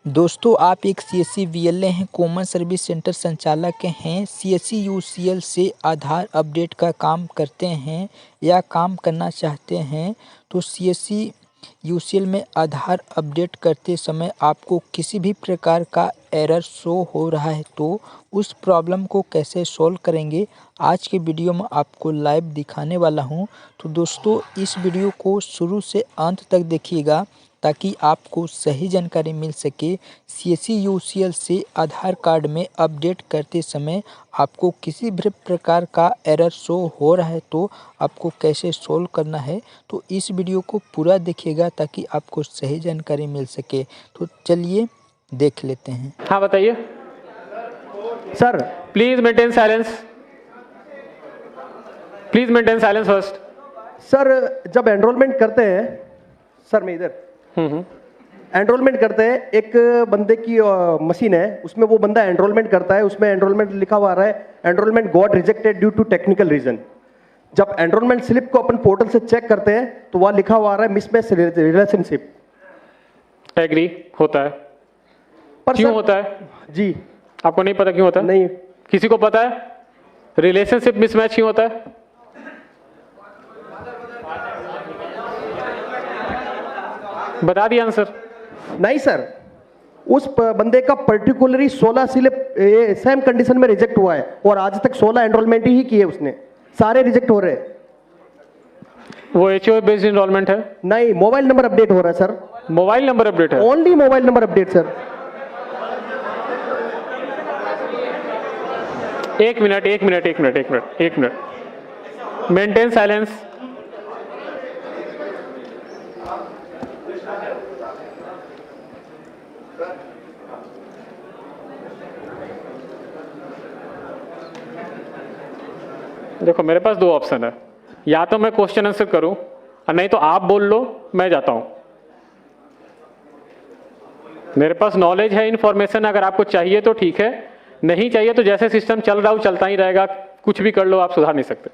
दोस्तों आप एक सीएससी वीएलए हैं, कॉमन सर्विस सेंटर संचालक हैं, सीएससी यूसीएल से आधार अपडेट का काम करते हैं या काम करना चाहते हैं तो सीएससी यूसीएल में आधार अपडेट करते समय आपको किसी भी प्रकार का एरर शो हो रहा है तो उस प्रॉब्लम को कैसे सॉल्व करेंगे आज के वीडियो में आपको लाइव दिखाने वाला हूं। तो दोस्तों इस वीडियो को शुरू से अंत तक देखिएगा ताकि आपको सही जानकारी मिल सके। सीएससी यूसीएल से आधार कार्ड में अपडेट करते समय आपको किसी भी प्रकार का एरर शो हो रहा है तो आपको कैसे सॉल्व करना है, तो इस वीडियो को पूरा देखिएगा ताकि आपको सही जानकारी मिल सके। तो चलिए देख लेते हैं। हाँ बताइए sir. Please maintain silence, please maintain silence first. Sir जब एनरोलमेंट करते हैं, सर मैं इधर एनरोलमेंट करते हैं, एक बंदे की मशीन है, उसमें वो बंदा एनरोलमेंट करता है, उसमें एनरोलमेंट लिखा हुआ आ रहा है enrollment got rejected due to technical reason. जब एनरोलमेंट स्लिप को अपन पोर्टल से चेक करते हैं तो वह लिखा हुआ आ रहा है मिसमैच रिलेशनशिप। एग्री होता है, पर क्यों सर, होता है जी आपको नहीं पता क्यों होता है? नहीं। किसी को पता है रिलेशनशिप मिसमैच क्यों होता है? बता दिया आंसर। नहीं सर, उस बंदे का पर्टिकुलरली 16 स्लिप सेम कंडीशन में रिजेक्ट हुआ है और आज तक 16 एनरोलमेंट ही किए उसने, सारे रिजेक्ट हो रहे हैं। वो एचओ बेस्ड एनरोलमेंट है? नहीं, मोबाइल नंबर अपडेट हो रहा है सर। मोबाइल नंबर अपडेट है? Only mobile number update sir. एक मिनट मेंटेन साइलेंस। देखो मेरे पास दो ऑप्शन है, या तो मैं क्वेश्चन आंसर करूं और नहीं तो आप बोल लो, मैं जाता हूं। मेरे पास नॉलेज है, इंफॉर्मेशन अगर आपको चाहिए तो ठीक है, नहीं चाहिए तो जैसे सिस्टम चल रहा हो चलता ही रहेगा, कुछ भी कर लो, आप सुधार नहीं सकते।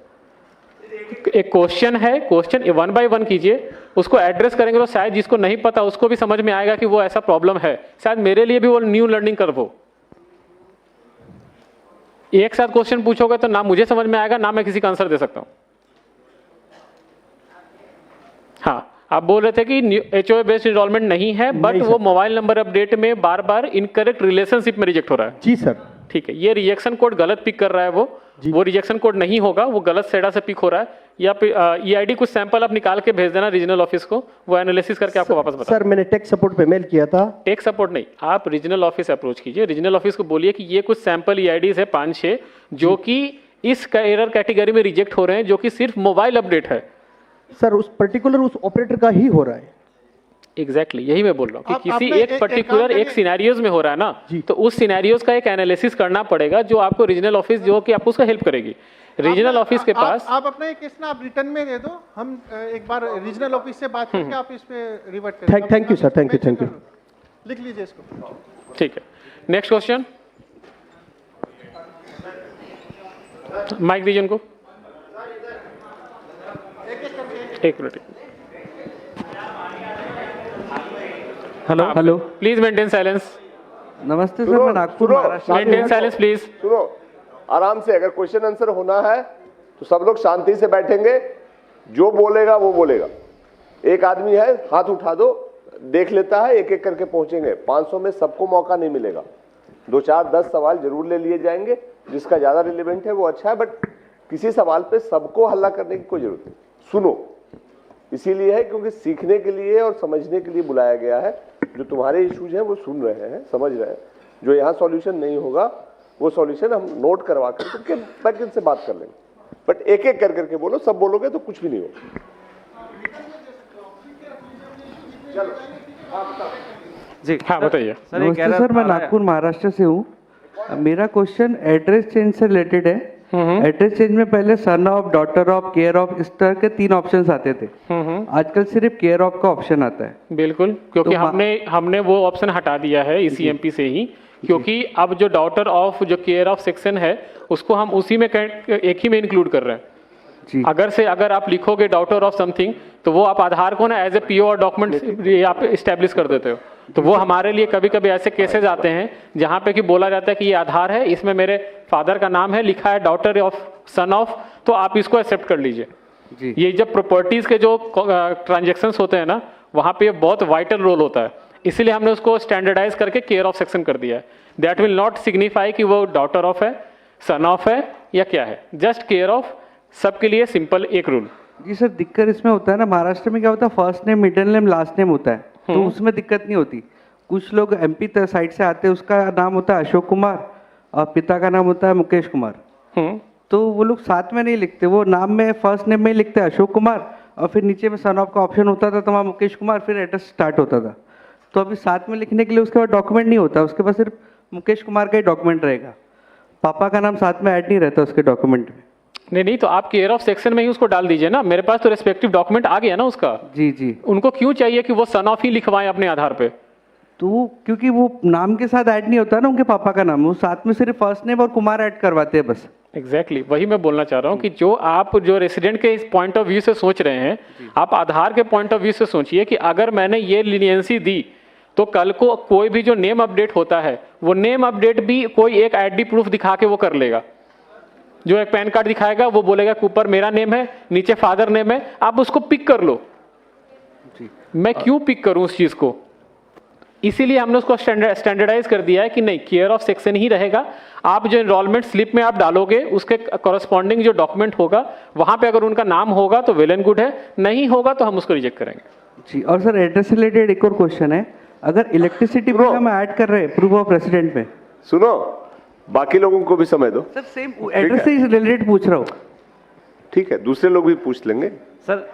एक क्वेश्चन है, क्वेश्चन 1 बाय 1 कीजिए, उसको एड्रेस करेंगे तो शायद जिसको नहीं पता उसको भी समझ में आएगा कि वो ऐसा प्रॉब्लम है, शायद मेरे लिए भी वो न्यू लर्निंग कर्व हो। एक साथ क्वेश्चन पूछोगे तो ना मुझे समझ में आएगा ना मैं किसी का आंसर दे सकता हूं। हाँ, आप बोल रहे थे कि एचओए बेस्ड एनरोलमेंट नहीं है, बट वो मोबाइल नंबर अपडेट में बार बार इनकरेक्ट रिलेशनशिप में रिजेक्ट हो रहा है। जी सर। ठीक है, ये रिजेक्शन कोड गलत पिक कर रहा है, वो रिजेक्शन कोड नहीं होगा, वो गलत सेडा से पिक हो रहा है। या ईआईडी कुछ सैंपल आप निकाल के भेज देना रीजनल ऑफिस को, वो एनालिसिस करके आपको वापस बता। सर मैंने टेक सपोर्ट पे मेल किया था। टेक सपोर्ट नहीं, आप रीजनल ऑफिस अप्रोच कीजिए, रीजनल ऑफिस को बोलिए कि ये कुछ सैंपल ईआईडीज है 5-6 जो कि इस एरर कैटेगरी में रिजेक्ट हो रहे हैं, जो कि सिर्फ मोबाइल अपडेट है। सर उस पर्टिकुलर उस ऑपरेटर का ही हो रहा है। एग्जैक्टली यही मैं बोल रहा हूँ कि किसी एक पर्टिकुलर एक सिनेरियोज में हो रहा है ना, तो उस सिनेरियोज का एक एनालिसिस करना पड़ेगा जो आपको रीजनल ऑफिस जो कि आपको उसका हेल्प करेगी। रीजनल ऑफिस के पास आप अपना एक केस ना आप रिटर्न में दे दो, हम एक बार रीजनल ऑफिस से बात करके आप इस पे रिवर्ट करें। Thank you sir, thank you. लिख लीजिए इसको। ठीक है, नेक्स्ट क्वेश्चन। माइक दीजिए उनको। एक minute. Hello, please maintain silence. नमस्ते सर, मैं Nagpur Maharashtra. Maintain silence please. सुनो आराम से, अगर क्वेश्चन आंसर होना है तो सब लोग शांति से बैठेंगे, जो बोलेगा वो बोलेगा। एक आदमी है, हाथ उठा दो, देख लेता है, एक एक करके पहुंचेंगे। 500 में सबको मौका नहीं मिलेगा, 2 4 10 सवाल जरूर ले लिए जाएंगे, जिसका ज्यादा रिलेवेंट है वो अच्छा है, बट किसी सवाल पे सबको हल्ला करने की कोई जरूरत नहीं। सुनो, इसीलिए है क्योंकि सीखने के लिए और समझने के लिए बुलाया गया है। जो तुम्हारे इश्यूज हैं वो सुन रहे हैं, समझ रहे हैं, जो यहाँ सॉल्यूशन नहीं होगा वो सॉल्यूशन हम नोट करवा करके बैक से बात कर लेंगे, बट एक एक कर करके बोलो, सब बोलोगे तो कुछ भी नहीं होगा। चलो जी हाँ बताइए। नमस्ते सर, मैं नागपुर महाराष्ट्र से हूँ। मेरा क्वेश्चन एड्रेस चेंज से रिलेटेड है। एड्रेस चेंज में पहले son of, daughter of, care of, इस तरह के 3 ऑप्शंस आते थे। आजकल सिर्फ केयर ऑफ का ऑप्शन आता है। बिल्कुल, क्योंकि तो हमने वो ऑप्शन हटा दिया है ईसीएमपी से ही, क्योंकि अब जो डॉटर ऑफ, जो केयर ऑफ सेक्शन है, उसको हम उसी में एक ही में इंक्लूड कर रहे हैं। अगर आप लिखोगे डॉटर ऑफ समथिंग तो वो आप आधार को ना एज ए पीओ और डॉक्यूमेंट आप इस्टेब्लिश कर देते हो। तो वो हमारे लिए कभी कभी ऐसे केसेस आते हैं जहाँ पे कि बोला जाता है कि ये आधार है, इसमें मेरे फादर का नाम है, लिखा है डॉटर ऑफ, सन ऑफ, तो आप इसको एक्सेप्ट कर लीजिए। जी। ये जब प्रॉपर्टीज के जो ट्रांजेक्शंस होते हैं ना, वहाँ पे ये बहुत वाइटल रोल होता है, इसीलिए हमने उसको स्टैंडर्डाइज करके केयर ऑफ सेक्शन कर दिया है। दैट विल नॉट सिग्निफाई कि वो डॉटर ऑफ है, सन ऑफ है या क्या है, जस्ट केयर ऑफ, सबके लिए सिंपल एक रूल। जी सर, दिक्कत इसमें होता है ना, महाराष्ट्र में क्या होता है, first name middle name last name होता है, तो उसमें दिक्कत नहीं होती। कुछ लोग एमपी साइड से आते हैं, उसका नाम होता है अशोक कुमार और पिता का नाम होता है मुकेश कुमार, तो वो लोग साथ में नहीं लिखते, वो नाम में फर्स्ट नेम में ही लिखते हैं अशोक कुमार और फिर नीचे में सन ऑफ का ऑप्शन होता था, तो वहाँ मुकेश कुमार फिर एड्रेस स्टार्ट होता था। तो अभी साथ में लिखने के लिए उसके बाद डॉक्यूमेंट नहीं होता, उसके पास सिर्फ मुकेश कुमार का ही डॉक्यूमेंट रहेगा, पापा का नाम साथ में ऐड नहीं रहता उसके डॉक्यूमेंट में। नहीं, तो आप केयर ऑफ सेक्शन में ही उसको डाल दीजिए ना, मेरे पास तो रेस्पेक्टिव डॉक्यूमेंट आ गया ना उसका। जी जी। उनको क्यों चाहिए कि वो सन ऑफ ही लिखवाएं अपने आधार पे? तो क्योंकि वो नाम के साथ ऐड नहीं होता ना उनके पापा का नाम, वो साथ में सिर्फ फर्स्ट नेम और कुमार ऐड करवाते हैं बस। एग्जैक्टली वही मैं बोलना चाह रहा हूँ कि जो आप जो रेसिडेंट के इस पॉइंट ऑफ व्यू से सोच रहे हैं, आप आधार के पॉइंट ऑफ व्यू से सोचिए कि अगर मैंने ये लीनियंसी दी तो कल को कोई भी जो नेम अपडेट होता है, वो नेम अपडेट भी कोई एक आईडी प्रूफ दिखा के वो कर लेगा। जो एक पैन कार्ड दिखाएगा वो बोलेगा कि ऊपर मेरा नेम है, नीचे फादर नेम है, आप उसको पिक कर लो। मैं क्यों पिक करूं उस चीज को? इसीलिए हमने उसको स्टैंडर्डाइज कर दिया है कि नहीं, केयर ऑफ सेक्शन ही रहेगा। आप जो एनरोलमेंट स्लिप में आप डालोगे उसके कॉरेस्पॉन्डिंग जो डॉक्यूमेंट होगा वहां पे अगर उनका नाम होगा तो वेल एंड गुड है, नहीं होगा तो हम उसको रिजेक्ट करेंगे। जी। और सर एड्रेस से रिलेटेड एक और क्वेश्चन है, अगर इलेक्ट्रिसिटी बिल हम ऐड कर रहे हैं प्रूफ ऑफ रेसिडेंट में, सुनो बाकी लोगों को भी समय दो। सर सेम एड्रेस से रिलेटेड पूछ रहा हूँ। ठीक है, दूसरे लोग भी पूछ लेंगे। सर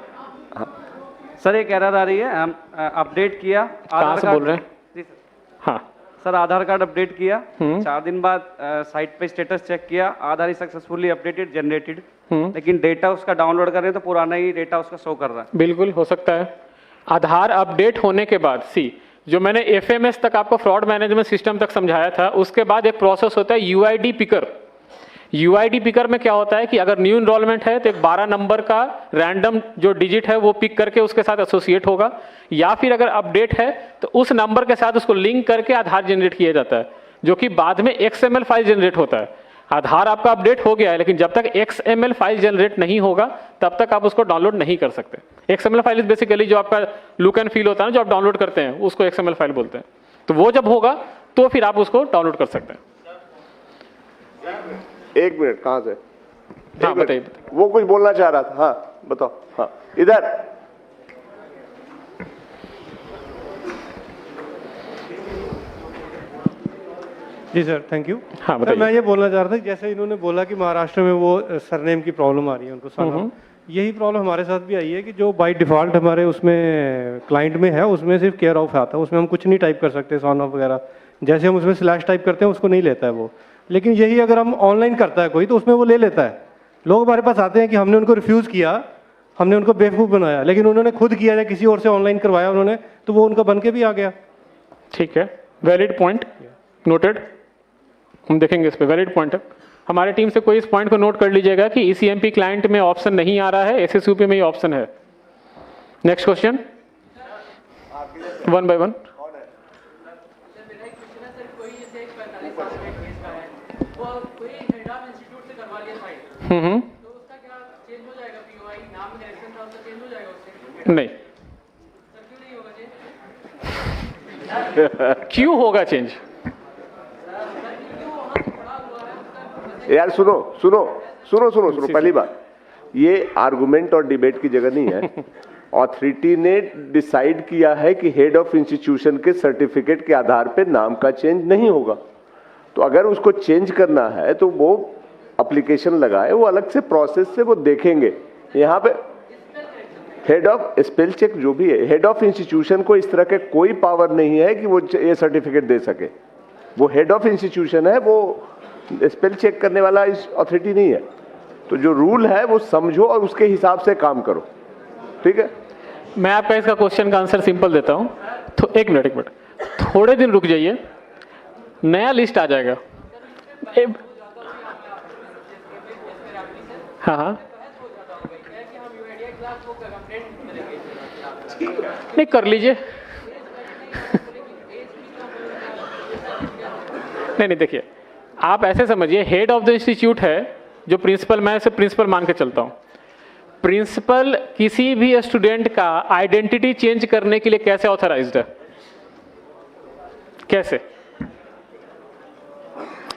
सर एक एरर आ रही है, हम अपडेट किया कहाँ से बोल रहे हैं? जी सर। हाँ सर आधार कार्ड अपडेट किया, 4 दिन बाद साइट पे स्टेटस चेक किया, आधार सक्सेसफुली अपडेटेड जनरेटेड, लेकिन डेटा उसका डाउनलोड कर रहे हैं तो पुराना ही डेटा उसका शो कर रहा है। बिल्कुल हो सकता है। आधार अपडेट होने के बाद जो मैंने एफएमएस तक आपको फ्रॉड मैनेजमेंट सिस्टम तक समझाया था, उसके बाद एक प्रोसेस होता है यूआईडी पिकर। यूआईडी पिकर में क्या होता है कि अगर न्यू इनरोलमेंट है तो एक 12 नंबर का रैंडम जो डिजिट है वो पिक करके उसके साथ एसोसिएट होगा, या फिर अगर अपडेट है तो उस नंबर के साथ उसको लिंक करके आधार जनरेट किया जाता है, जो कि बाद में XML फाइल जनरेट होता है। आधार आपका अपडेट हो गया है, लेकिन जब तक XML फाइल जनरेट नहीं होगा तब तक आप उसको डाउनलोड नहीं कर सकते। XML फाइल इज बेसिकली जो आपका लुक एंड फील होता है ना, जो आप डाउनलोड करते हैं उसको XML फाइल बोलते हैं। तो वो जब होगा तो फिर आप उसको डाउनलोड कर सकते हैं। 1 मिनट, कहाँ से? हाँ बताइए। वो कुछ बोलना चाह रहा था। हाँ बताओ। हाँ इधर। जी सर, थैंक यू। हाँ सर मैं ये बोलना चाह रहा था, जैसे इन्होंने बोला कि महाराष्ट्र में वो सरनेम की प्रॉब्लम आ रही है उनको, सरनेम, यही प्रॉब्लम हमारे साथ भी आई है कि जो बाय डिफॉल्ट हमारे उसमें क्लाइंट में है उसमें सिर्फ केयर ऑफ आता है, उसमें हम कुछ नहीं टाइप कर सकते, सन ऑफ वगैरह, जैसे हम उसमें स्लैश टाइप करते हैं उसको नहीं लेता है वो। लेकिन यही अगर हम ऑनलाइन करता है कोई तो उसमें वो ले लेता है। लोग हमारे पास आते हैं कि हमने उनको रिफ्यूज़ किया, हमने उनको बेवकूफ़ बनाया, लेकिन उन्होंने खुद किया या किसी और से ऑनलाइन करवाया उन्होंने, तो वो उनका बन के भी आ गया। ठीक है, वैलिड पॉइंट नोटेड, हम देखेंगे इस पे, वैलिड पॉइंट है। हमारे टीम से कोई इस पॉइंट को नोट कर लीजिएगा कि ECMP क्लाइंट में ऑप्शन नहीं आ रहा है, SSUP में ही ऑप्शन है। Next question, 1 by 1। नहीं क्यों होगा चेंज? यार सुनो सुनो सुनो सुनो सुनो, पहली बात ये आर्गुमेंट और डिबेट की जगह नहीं है। ऑथोरिटी ने डिसाइड किया है कि हेड ऑफ इंस्टीट्यूशन के सर्टिफिकेट के आधार पे नाम का चेंज नहीं होगा, तो अगर उसको चेंज करना है तो वो एप्लीकेशन लगाए, वो अलग से प्रोसेस से वो देखेंगे। यहाँ पे हेड ऑफ स्पेल चेक जो भी है, हेड ऑफ इंस्टीट्यूशन को इस तरह के कोई पावर नहीं है कि वो ये सर्टिफिकेट दे सके। वो हेड ऑफ इंस्टीट्यूशन है, वो स्पेल चेक करने वाला इस अथॉरिटी नहीं है। तो जो रूल है वो समझो और उसके हिसाब से काम करो, ठीक है? मैं आपका इसका क्वेश्चन का आंसर सिंपल देता हूं। तो एक मिनट थोड़े दिन रुक जाइए, नया लिस्ट आ जाएगा। हाँ नहीं कर लीजिए। नहीं देखिए, आप ऐसे समझिए, हेड ऑफ द इंस्टीट्यूट है जो प्रिंसिपल, मैं इसे प्रिंसिपल मान के चलता हूँ। प्रिंसिपल किसी भी स्टूडेंट का आइडेंटिटी चेंज करने के लिए कैसे ऑथराइज्ड है? कैसे?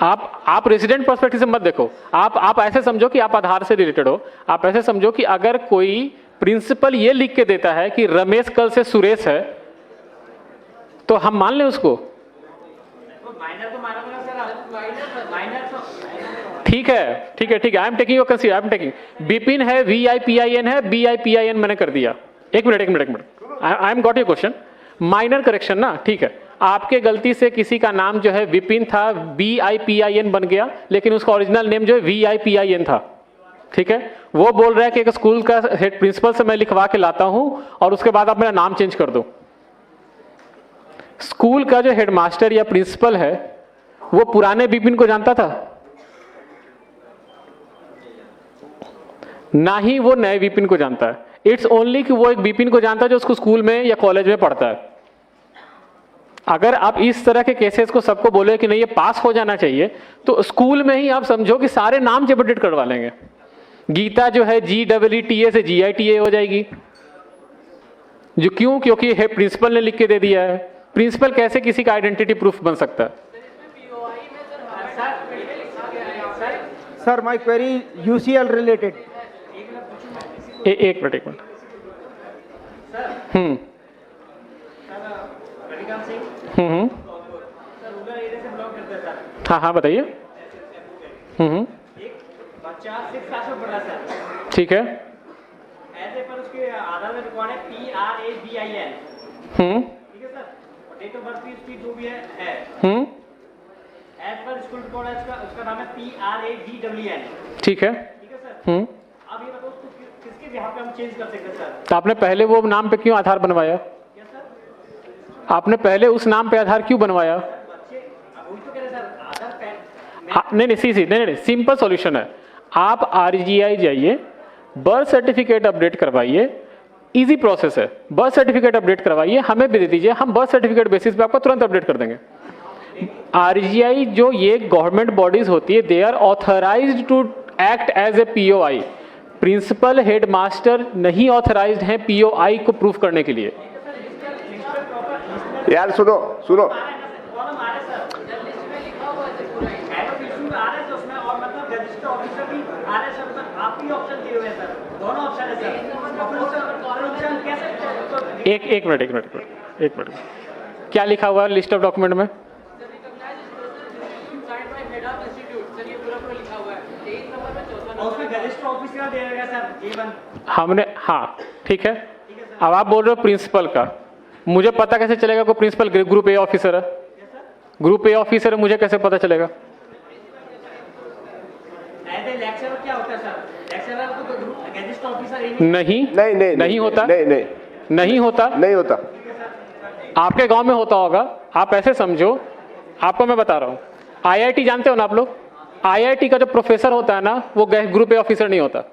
आप रेजिडेंट पर्सपेक्टिव से मत देखो, आप ऐसे समझो कि आप आधार से रिलेटेड हो। आप ऐसे समझो कि अगर कोई प्रिंसिपल ये लिख के देता है कि रमेश कल से सुरेश है, तो हम मान लें उसको? ठीक है, I am taking your consider, I am taking. Bipin है, VIPIN है, BIPIN मैंने कर दिया। एक minute, I am got your question. Minor correction ना, ठीक है। आपके गलती से किसी का नाम जो है विपिन था, BIPIN बन गया, लेकिन उसका ओरिजिनल नेम जो है VIPIN था, ठीक है। वो बोल रहा है कि एक स्कूल का हेड प्रिंसिपल से मैं लिखवा के लाता हूं और उसके बाद आप मेरा नाम चेंज कर दो। स्कूल का जो हेडमास्टर या प्रिंसिपल है वो पुराने विपिन को जानता था? ना ही वो नए विपिन को जानता है। इट्स ओनली कि वो एक विपिन को जानता है जो उसको स्कूल में या कॉलेज में पढ़ता है। अगर आप इस तरह के केसेस को सबको बोले कि नहीं ये पास हो जाना चाहिए, तो स्कूल में ही आप समझो कि सारे नाम जब अपडेट करवा लेंगे। गीता जो है GEETA से GITA हो जाएगी। जो क्यों? क्योंकि है प्रिंसिपल ने लिख के दे दिया है। प्रिंसिपल कैसे किसी का आइडेंटिटी प्रूफ बन सकता है? Sir my query UCL related. एक मिनट। हाँ बताइए। बच्चा 6 क्लास में पढ़ रहा है, ठीक है। ऐसे पर उसके आधार में रिकॉर्ड है PRABIN, ठीक है सर। और डेट ऑफ बर्थ भी उसकी जो भी है एज पर स्कूल रिकॉर्ड है, उसका नाम है PRAGWN, ठीक है सर। अब ये बताओ उसको किसके यहाँ पे हम चेंज कर सकते हैं सर? तो आपने पहले वो नाम पे क्यों आधार बनवाया? क्या सर? आपने पहले उस नाम पे आधार क्यों बनवाया? बच्चे वही तो कह रहे सर, आधार पैन नहीं, सिंपल सॉल्यूशन है। आप RGI जाइए, बर्थ सर्टिफिकेट अपडेट करवाइए, इजी प्रोसेस है। बर्थ सर्टिफिकेट अपडेट करवाइए, हमें भी दे दीजिए, हम बर्थ सर्टिफिकेट बेसिस पे आपको तुरंत अपडेट कर देंगे। RGI जो ये गवर्नमेंट बॉडीज होती है, they are authorized to act as a POI। Principal headmaster नहीं ऑथराइज्ड हैं POI को प्रूफ करने के लिए। यार सुनो एक मिनट। क्या लिखा हुआ है लिस्ट ऑफ डॉक्यूमेंट में? हमने, हाँ ठीक है। अब आप बोल रहे हो प्रिंसिपल का, मुझे पता कैसे चलेगा कोई प्रिंसिपल ग्रुप A ऑफिसर है? ग्रुप A ऑफिसर है, मुझे कैसे पता चलेगा? नहीं होता। आपके गांव में होता होगा, आप ऐसे समझो, आपको मैं बता रहा हूं। IIT जानते हो ना आप लोग? IIT का जो प्रोफेसर होता है ना, वो ग्रुप A ऑफिसर नहीं होता।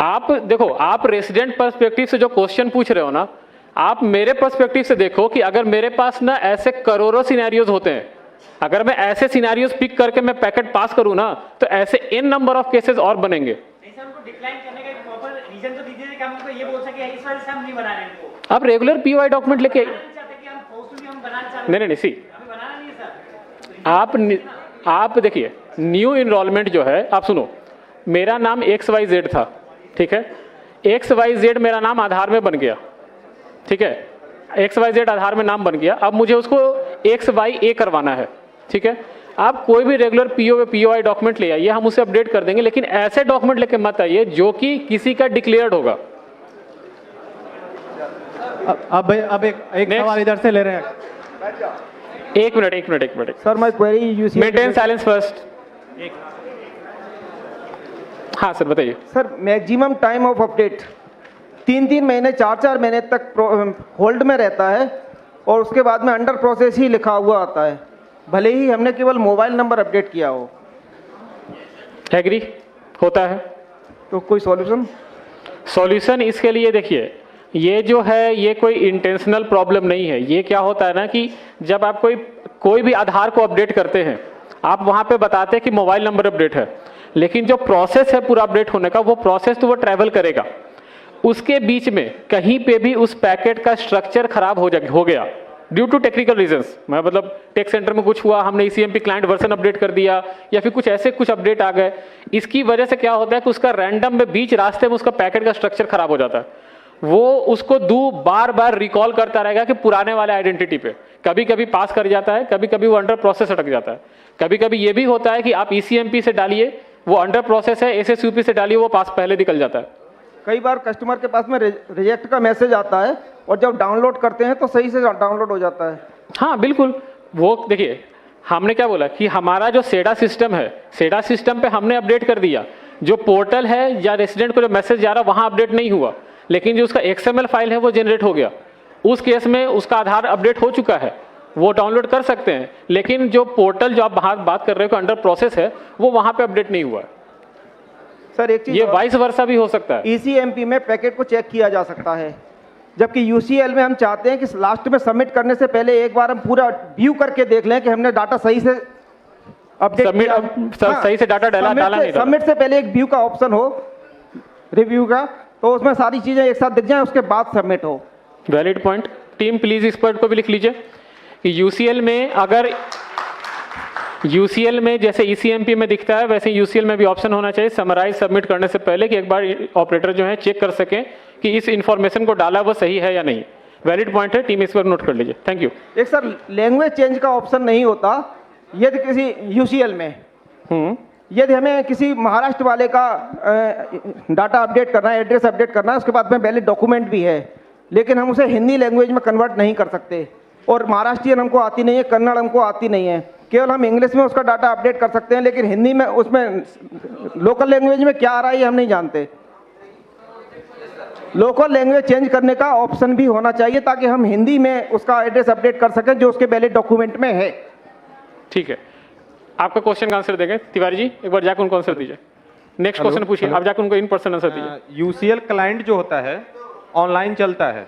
आप देखो, आप रेसिडेंट पर्सपेक्टिव से जो क्वेश्चन पूछ रहे हो ना, आप मेरे पर्सपेक्टिव से देखो कि अगर मेरे पास ना ऐसे करोड़ों सिनेरियोज होते हैं, अगर मैं ऐसे सिनेरियोज पिक करके मैं पैकेट पास करूं ना, तो ऐसे n नंबर ऑफ केसेस और बनेंगे। आप रेगुलर POI डॉक्यूमेंट लेके नहीं सी, आप देखिए, न्यू इनरोलमेंट जो है, आप सुनो, मेरा नाम XYZ था, ठीक है। XYZ मेरा नाम आधार में बन गया, ठीक है। XYZ आधार में नाम बन गया, अब मुझे उसको XYA करवाना है, ठीक है। आप कोई भी रेगुलर POI डॉक्यूमेंट ले आइए, हम उसे अपडेट कर देंगे, लेकिन ऐसे डॉक्यूमेंट लेके मत आइए जो कि किसी का डिक्लेयर्ड होगा। अब एक सवाल इधर से ले रहे हैं। एक minute sir my query maintain silence first. हाँ सर बताइए। Sir maximum time of update 3 महीने 4 महीने तक होल्ड में रहता है और उसके बाद में अंडर प्रोसेस ही लिखा हुआ आता है, भले ही हमने केवल मोबाइल नंबर अपडेट किया हो। एग्री होता है। तो कोई सॉल्यूशन इसके लिए देखिए, ये जो है ये कोई इंटेंशनल प्रॉब्लम नहीं है। ये क्या होता है ना कि जब आप कोई कोई भी आधार को अपडेट करते हैं, आप वहां पे बताते हैं कि मोबाइल नंबर अपडेट है, लेकिन जो प्रोसेस है पूरा अपडेट होने का, वो प्रोसेस तो वो ट्रैवल करेगा। उसके बीच में कहीं पे भी उस पैकेट का स्ट्रक्चर खराब हो गया ड्यू टू टेक्निकल रीजंस, मैं मतलब टेक सेंटर में कुछ हुआ, हमने ECMP क्लाइंट वर्जन अपडेट कर दिया, या फिर कुछ ऐसे कुछ अपडेट आ गए, इसकी वजह से क्या होता है कि उसका रैंडम में बीच रास्ते में उसका पैकेट का स्ट्रक्चर खराब हो जाता है। वो उसको बार बार रिकॉल करता रहेगा कि पुराने वाले आइडेंटिटी पे, कभी कभी पास कर जाता है, कभी कभी वो अंडर प्रोसेस अटक जाता है, कभी कभी ये भी होता है कि आप ECMP से डालिए, वो अंडर प्रोसेस है, SSUP से डालिए, वो पास पहले निकल जाता है। कई बार कस्टमर के पास में रिजेक्ट का मैसेज आता है और जब डाउनलोड करते हैं तो सही से डाउनलोड हो जाता है। हाँ बिल्कुल, वो देखिए हमने क्या बोला कि हमारा जो सेडा सिस्टम है, सेडा सिस्टम पे हमने अपडेट कर दिया, जो पोर्टल है या रेसिडेंट को जो मैसेज जा रहा वहां अपडेट नहीं हुआ, लेकिन जो उसका XML फाइल है वो जनरेट हो गया, उस केस में उसका आधार अपडेट हो चुका है, वो डाउनलोड कर सकते हैं। लेकिन जो पोर्टल जो आप बात कर रहे हो अंडर प्रोसेस है, वो वहां पे अपडेट नहीं हुआ है। सर एक चीज, ये वाइस वर्सा भी हो सकता है। ECMP में पैकेट को चेक किया जा सकता है, जबकि UCL में हम चाहते हैं कि लास्ट में सबमिट करने से पहले एक बार हम पूरा व्यू करके देख लें कि हमने डाटा सही से अपडेट सही से डाटा डाला नहीं। सबमिट से पहले एक व्यू का ऑप्शन हो, रिव्यू का, तो उसमें सारी चीजें एक साथ दिख जाए, उसके बाद सबमिट हो। Valid point. टीम प्लीज इस पॉइंट को भी लिख लीजिए कि UCL में अगर UCL में जैसे ECMP में दिखता है, वैसे UCL में भी ऑप्शन होना चाहिए समराइज सबमिट करने से पहले, कि एक बार ऑपरेटर जो है चेक कर सकें कि इस इंफॉर्मेशन को डाला वो सही है या नहीं। वैलिड पॉइंट है, टीम इस पर नोट कर लीजिए। Thank you. एक सर लैंग्वेज चेंज का ऑप्शन नहीं होता यदि किसी UCL में यदि हमें किसी महाराष्ट्र वाले का डाटा अपडेट करना है, एड्रेस अपडेट करना है, उसके बाद में वैलिड डॉक्यूमेंट भी है, लेकिन हम उसे हिंदी लैंग्वेज में कन्वर्ट नहीं कर सकते, और महाराष्ट्रियन हमको आती नहीं है, कन्नड़ हमको आती नहीं है, केवल हम इंग्लिश में उसका डाटा अपडेट कर सकते हैं, लेकिन हिंदी में उसमें लोकल लैंग्वेज में क्या आ रहा है हम नहीं जानते। लोकल लैंग्वेज चेंज करने का ऑप्शन भी होना चाहिए ताकि हम हिंदी में उसका एड्रेस अपडेट कर सकें जो उसके वैलिड डॉक्यूमेंट में है। ठीक है, आपका क्वेश्चन का आंसर देंगे तिवारी जी, एक बार जाकर उनको आंसर दीजिए। नेक्स्ट क्वेश्चन पूछिए, आप जाकर उनको इन पर्सन आंसर दीजिए। UCL क्लाइंट जो होता है ऑनलाइन चलता है,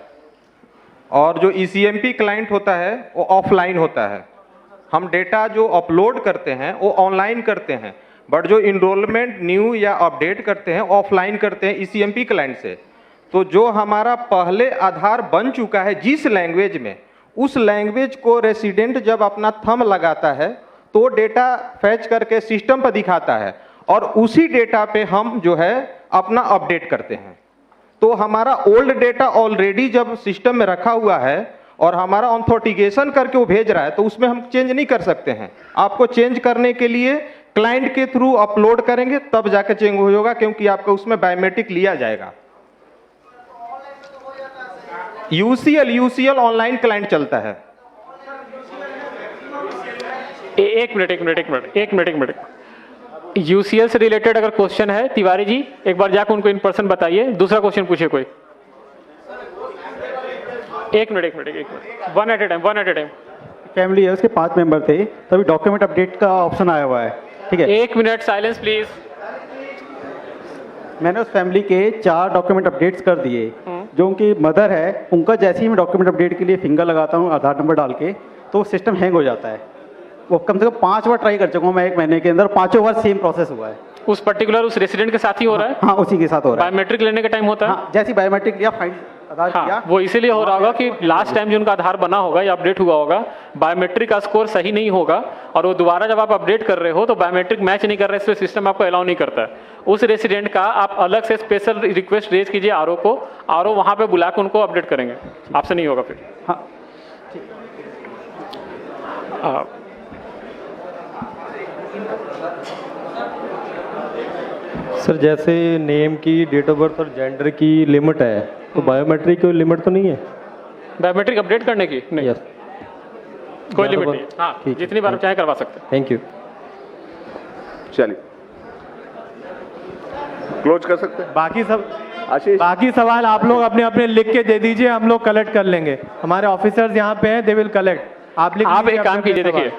और जो ECMP क्लाइंट होता है वो ऑफलाइन होता है। हम डेटा जो अपलोड करते हैं वो ऑनलाइन करते हैं, बट जो इनरोलमेंट न्यू या अपडेट करते हैं ऑफलाइन करते हैं ECMP क्लाइंट से। तो जो हमारा पहले आधार बन चुका है जिस लैंग्वेज में, उस लैंग्वेज को रेसिडेंट जब अपना थंब लगाता है तो डेटा फैच करके सिस्टम पर दिखाता है, और उसी डेटा पे हम जो है अपना अपडेट करते हैं। तो हमारा ओल्ड डेटा ऑलरेडी जब सिस्टम में रखा हुआ है और हमारा ऑथेंटिकेशन करके वो भेज रहा है, तो उसमें हम चेंज नहीं कर सकते हैं। आपको चेंज करने के लिए क्लाइंट के थ्रू अपलोड करेंगे तब जाकर चेंज होगा, क्योंकि आपका उसमें बायोमेट्रिक लिया जाएगा। UCL ऑनलाइन क्लाइंट चलता है। एक मिनट। UCL से रिलेटेड अगर क्वेश्चन है तिवारी जी, एक बार जाकर उनको इन पर्सन बताइए। दूसरा क्वेश्चन पूछिए कोई। एक minute, one at a time. Family है, उसके 5 मेंबर थे, तभी डॉक्यूमेंट अपडेट का ऑप्शन आया हुआ है। ठीक है, 1 मिनट साइलेंस प्लीज। मैंने उस फैमिली के 4 डॉक्यूमेंट अपडेट्स कर दिए। जो उनकी मदर है, उनका जैसे ही मैं डॉक्यूमेंट अपडेट के लिए फिंगर लगाता हूँ आधार नंबर डाल के, तो सिस्टम हैंग हो जाता है। वो कम से कम 5 बार ट्राई कर चुका हूँ मैं 1 महीने के अंदर, 5 बार सेम प्रोसेस हुआ है। उस पर्टिकुलर उस रेसिडेंट के साथ ही हो रहा है? हाँ, उसी के साथ हो रहा है। बायोमेट्रिक लेने का टाइम होता है? हाँ, जैसे बायोमेट्रिक लिया, फाइल आधार किया। वो इसीलिए हो रहा होगा कि लास्ट टाइम जो उनका आधार बना होगा या अपडेट हुआ होगा, बायोमेट्रिक का स्कोर सही नहीं होगा, और वो दोबारा जब आप अपडेट कर रहे हो तो बायोमेट्रिक मैच नहीं कर रहे, इसलिए सिस्टम आपको अलाउ नहीं करता है। उस रेसिडेंट का आप अलग से स्पेशल रिक्वेस्ट रेज कीजिए आरओ को, आरओ वहां पे बुला के उनको अपडेट करेंगे, आपसे नहीं होगा फिर। हाँ, सर जैसे नेम की, डेट ऑफ बर्थ और जेंडर की लिमिट है, तो बायोमेट्रिक की लिमिट तो नहीं है? बायोमेट्रिक अपडेट करने की नहीं, यस, कोई लिमिट नहीं। हाँ, जितनी बार चाहे करवा सकते हैं। Thank you. चलिए क्लोज कर सकते हैं। बाकी सवाल आप लोग अपने अपने लिख के दे दीजिए, हम लोग कलेक्ट कर लेंगे। हमारे ऑफिसर्स यहाँ पे हैं, दे विल कलेक्ट। आप एक काम कीजिए, देखिए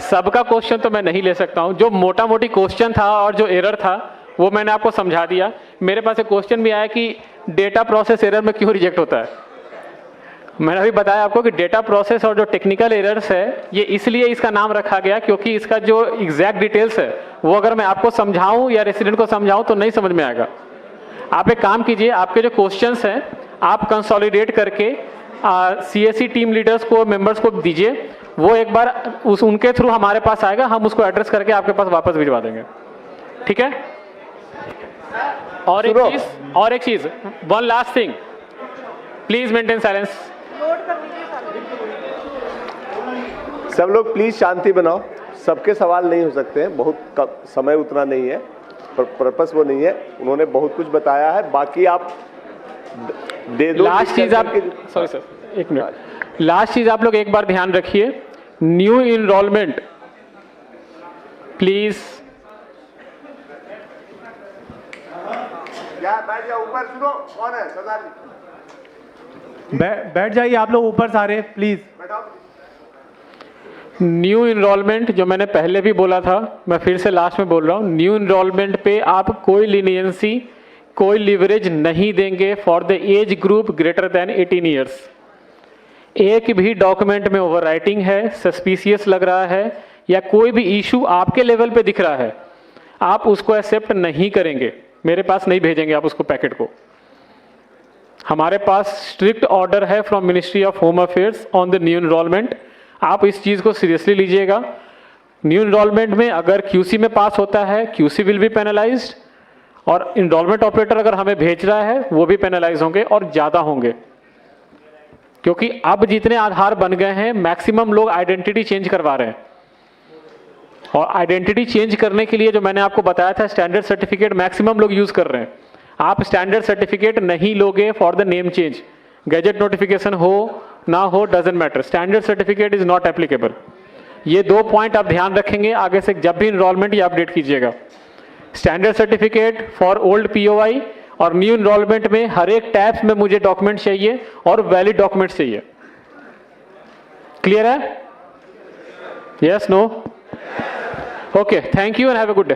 सबका क्वेश्चन तो मैं नहीं ले सकता हूँ, जो मोटा मोटी क्वेश्चन था और जो एरर था वो मैंने आपको समझा दिया। मेरे पास एक क्वेश्चन भी आया कि डेटा प्रोसेस एरर में क्यों रिजेक्ट होता है, मैंने अभी बताया आपको कि डेटा प्रोसेस और जो टेक्निकल एरर्स है ये इसलिए इसका नाम रखा गया क्योंकि इसका जो एग्जैक्ट डिटेल्स है वो अगर मैं आपको समझाऊं या रेसिडेंट को समझाऊं तो नहीं समझ में आएगा। आप एक काम कीजिए, आपके जो क्वेश्चंस हैं आप कंसोलिडेट करके सीएससी टीम लीडर्स को, मेंबर्स को दीजिए, वो एक बार उनके थ्रू हमारे पास आएगा, हम उसको एड्रेस करके आपके पास वापस भिजवा देंगे, ठीक है। और एक चीज, one last thing, please maintain silence. सब लोग प्लीज शांति बनाओ, सबके सवाल नहीं हो सकते हैं, बहुत समय उतना नहीं है, पर्पस वो नहीं है, उन्होंने बहुत कुछ बताया है, बाकी आप दे दो। लास्ट चीज आप, सॉरी सर एक मिनट, लास्ट चीज आप लोग एक बार ध्यान रखिए, न्यू इनरोलमेंट प्लीज। बैठ जाओ ऊपर, सुनो कौन है सरदार जी, बैठ जाइए आप लोग ऊपर सारे प्लीज। न्यू इनरोलमेंट जो मैंने पहले भी बोला था, मैं फिर से लास्ट में बोल रहा हूँ, न्यू इनरोलमेंट पे आप कोई लीनियंसी, कोई लिवरेज नहीं देंगे for the age group greater than 18 years. एक भी डॉक्यूमेंट में ओवरराइटिंग है, सस्पिशियस लग रहा है या कोई भी इशू आपके लेवल पे दिख रहा है, आप उसको एक्सेप्ट नहीं करेंगे, मेरे पास नहीं भेजेंगे आप उसको पैकेट को। हमारे पास स्ट्रिक्ट ऑर्डर है from ministry of home affairs on the new enrollment, आप इस चीज को सीरियसली लीजिएगा। न्यू इनरोलमेंट में अगर क्यूसी में पास होता है, क्यूसी विल बी पेनलाइज्ड, और इनरोलमेंट ऑपरेटर अगर हमें भेज रहा है वो भी पेनलाइज होंगे और ज्यादा होंगे, क्योंकि अब जितने आधार बन गए हैं मैक्सिमम लोग आइडेंटिटी चेंज करवा रहे हैं, और आइडेंटिटी चेंज करने के लिए जो मैंने आपको बताया था स्टैंडर्ड सर्टिफिकेट मैक्सिमम लोग यूज कर रहे हैं। आप स्टैंडर्ड सर्टिफिकेट नहीं लोगे for the name change, gadget notification हो ना हो doesn't matter, standard certificate is not applicable. ये 2 पॉइंट आप ध्यान रखेंगे आगे से जब भी इनरोलमेंट या अपडेट कीजिएगा। Standard certificate for old POI और न्यू इनरोलमेंट में हर एक टैब्स में मुझे डॉक्यूमेंट चाहिए और वैलिड डॉक्यूमेंट चाहिए। क्लियर है? Yes, no? Okay, thank you and have a good day.